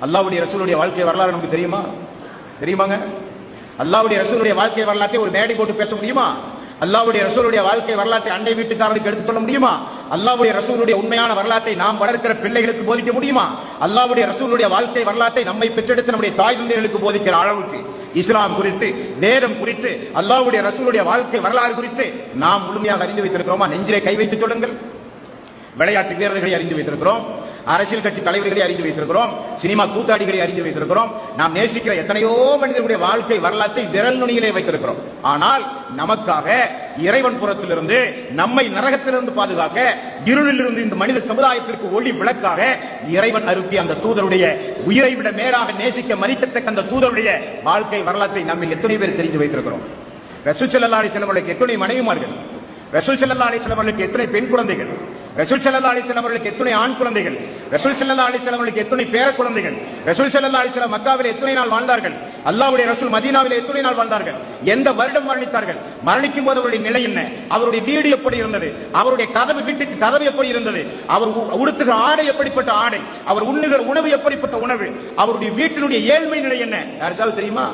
அல்லாஹ்வுடைய ரசூலுடைய வாழ்க்கை வரலாறு நமக்கு தெரியுமாங்க? அல்லாஹ்வுடைய ரசூலுடைய வாழ்க்கை வரலாற்றை ஒரு மேடை போட்டு பேச முடியுமா? அல்லாஹ்வுடைய ரசூலுடைய வாழ்க்கை வரலாற்றை அண்டை வீட்டுக்காரர்களுக்கு எடுத்துச் சொல்ல முடியுமா? அல்லாஹ்வுடைய ரசூலுடைய உண்மையான வரலாற்றை நாம் வளர்க்கிற பிள்ளைகளுக்கு போதிக்க முடியுமா? அல்லாஹ்வுடைய ரசூலுடைய வாழ்க்கை வரலாற்றை நம்மை பெற்றெடுத்த நம்முடைய தாய் தந்தைகளுக்கு போதிக்கிற அளவுக்கு இஸ்லாம் குறித்து, வேதம் குறித்து, அல்லாஹ்வுடைய ரசூலுடைய வாழ்க்கை வரலாறு குறித்து நாம் முழுமையாக அறிந்து வைத்திருக்கிறோமா? நெஞ்சிலே கை வைத்து சொல்லுங்கள். விளையாட்டு வீரர்களை அறிந்து வைத்திருக்கிறோம், அரசியல் கட்சி தலைவர்களை அறிந்து வைத்திருக்கிறோம், சினிமா கூத்தாடிகளை அறிந்து வைத்திருக்கிறோம். நாம் நேசிக்கிற எத்தனையோ மனிதர்களுடைய வாழ்க்கை வரலாற்றை விரல் நுனியிலே வைத்திருக்கிறோம். ஆனால் நமக்காக இறைவன் புறத்திலிருந்து நம்மை நரகத்திலிருந்து பாதுகாக்க, இருளிலிருந்து இந்த மனித சமுதாயத்திற்கு ஒளி விளக்காக இறைவன் அனுப்பிய அந்த தூதருடைய உயிரை விட மேலாக நேசிக்க மதிக்கத்தக்க அந்த தூதருடைய வாழ்க்கை வரலாற்றை நம்ம எத்தனை பேர் தெரிந்து வைத்திருக்கிறோம்? ரசூல் ஸல்லல்லாஹு அலைஹி வஸல்லம் அவர்களுக்கு எத்தனை மனைவிமார்கள், ரசூல் ஸல்லல்லாஹு அலைஹி வஸல்லம் அவர்களுக்கு எத்தனை பெண் குழந்தைகள், ரசூல் ஸல்லல்லாஹு அலைஹி வஸல்லம் அவர்களுக்கு எத்தனை ஆண் குழந்தைகள், ரசூல் ஸல்லல்லாஹு அலைஹி வஸல்லம் அவர்களுக்கு எத்தனை பேர குழந்தைகள், ரசூல் ஸல்லல்லாஹு அலைஹி வஸல்லம் மக்காவிலே எத்தனை நாள் வாழ்ந்தார்கள், அல்லாஹ்வுடைய ரசூல் மதீனாவிலே எத்தனை நாள் வாழ்ந்தார்கள், எந்த வருடம் மரணித்தார்கள், மரணிக்கும் போது அவருடைய நிலை என்ன, அவருடைய வீடு எப்படி இருந்தது, அவருடைய வீட்டுக்கு கதவு எப்படி இருந்தது, அவர் உடுத்துகிற ஆடை எப்படிப்பட்ட ஆடை, அவர் உண்ணுகிற உணவு எப்படிப்பட்ட உணவு, அவருடைய வீட்டினுடைய ஏழ்மை நிலை என்ன, யாருக்காவது தெரியுமா?